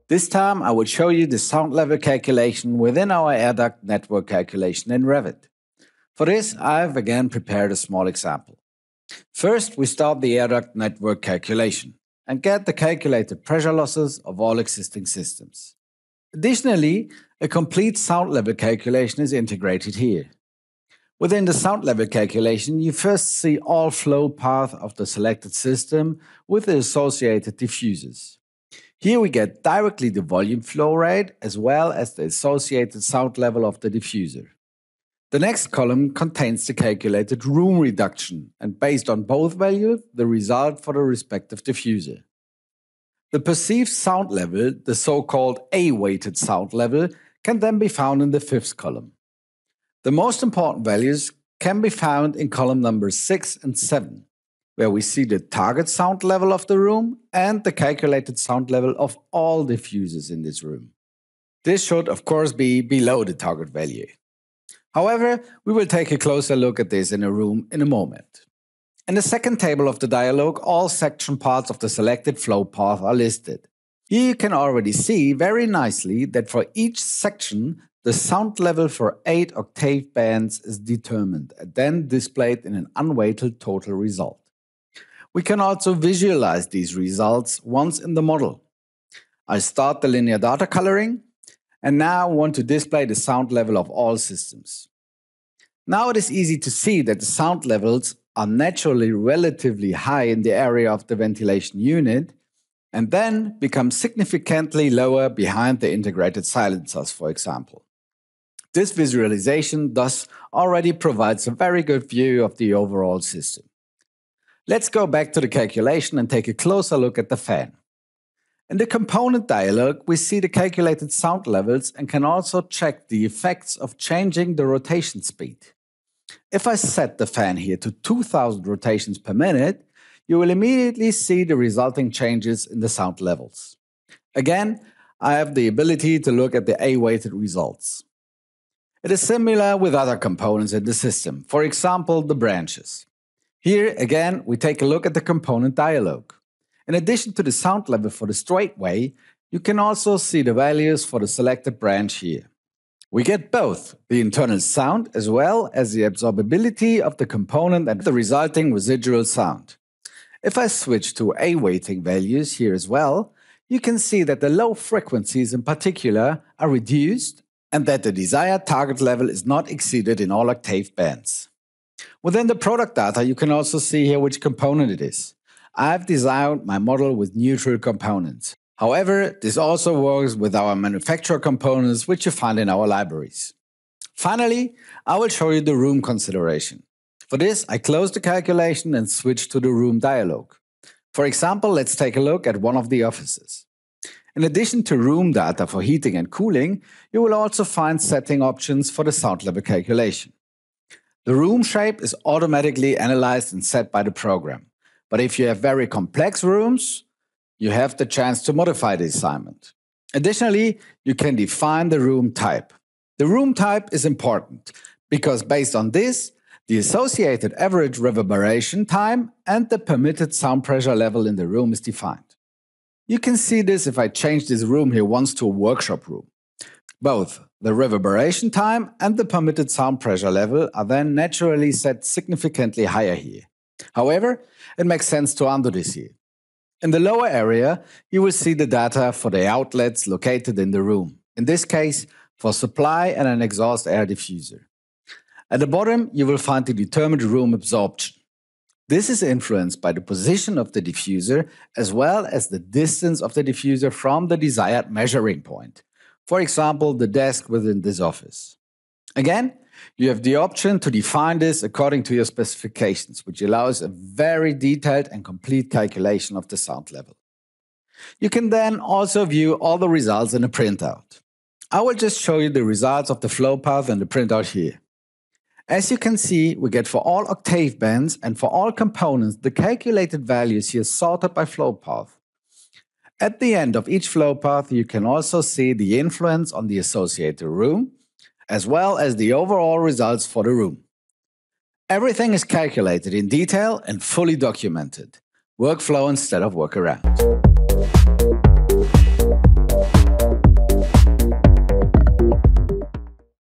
This time I will show you the sound level calculation within our air duct network calculation in Revit. For this, I've again prepared a small example. First, we start the air duct network calculation and get the calculated pressure losses of all existing systems. Additionally, a complete sound level calculation is integrated here. Within the sound level calculation, you first see all flow path of the selected system with the associated diffusers. Here we get directly the volume flow rate as well as the associated sound level of the diffuser. The next column contains the calculated room reduction and based on both values, the result for the respective diffuser. The perceived sound level, the so-called A-weighted sound level, can then be found in the fifth column. The most important values can be found in column numbers 6 and 7, where we see the target sound level of the room and the calculated sound level of all diffusers in this room. This should of course be below the target value. However, we will take a closer look at this in a room in a moment. In the second table of the dialog, all section parts of the selected flow path are listed. Here you can already see very nicely that for each section, the sound level for 8 octave bands is determined and then displayed in an unweighted total result. We can also visualize these results once in the model. I start the linear data coloring and now want to display the sound level of all systems. Now it is easy to see that the sound levels are naturally relatively high in the area of the ventilation unit and then become significantly lower behind the integrated silencers, for example. This visualization thus already provides a very good view of the overall system. Let's go back to the calculation and take a closer look at the fan. In the component dialog, we see the calculated sound levels and can also check the effects of changing the rotation speed. If I set the fan here to 2000 rotations per minute, you will immediately see the resulting changes in the sound levels. Again, I have the ability to look at the A-weighted results. It is similar with other components in the system, for example, the branches. Here, again, we take a look at the component dialog. In addition to the sound level for the straightway, you can also see the values for the selected branch here. We get both the internal sound as well as the absorbability of the component and the resulting residual sound. If I switch to A-weighting values here as well, you can see that the low frequencies in particular are reduced and that the desired target level is not exceeded in all octave bands. Within the product data, you can also see here which component it is. I've designed my model with neutral components. However, this also works with our manufacturer components, which you find in our libraries. Finally, I will show you the room consideration. For this, I close the calculation and switch to the room dialog. For example, let's take a look at one of the offices. In addition to room data for heating and cooling, you will also find setting options for the sound level calculation. The room shape is automatically analyzed and set by the program. But if you have very complex rooms, you have the chance to modify the assignment. Additionally, you can define the room type. The room type is important because based on this, the associated average reverberation time and the permitted sound pressure level in the room is defined. You can see this if I change this room here once to a workshop room. Both the reverberation time and the permitted sound pressure level are then naturally set significantly higher here. However, it makes sense to undo this here. In the lower area, you will see the data for the outlets located in the room, in this case for supply and an exhaust air diffuser. At the bottom, you will find the determined room absorption. This is influenced by the position of the diffuser as well as the distance of the diffuser from the desired measuring point. For example, the desk within this office. Again, you have the option to define this according to your specifications, which allows a very detailed and complete calculation of the sound level. You can then also view all the results in a printout. I will just show you the results of the flow path in the printout here. As you can see, we get for all octave bands and for all components the calculated values here sorted by flow path. At the end of each flow path, you can also see the influence on the associated room, as well as the overall results for the room. Everything is calculated in detail and fully documented. Workflow instead of workaround.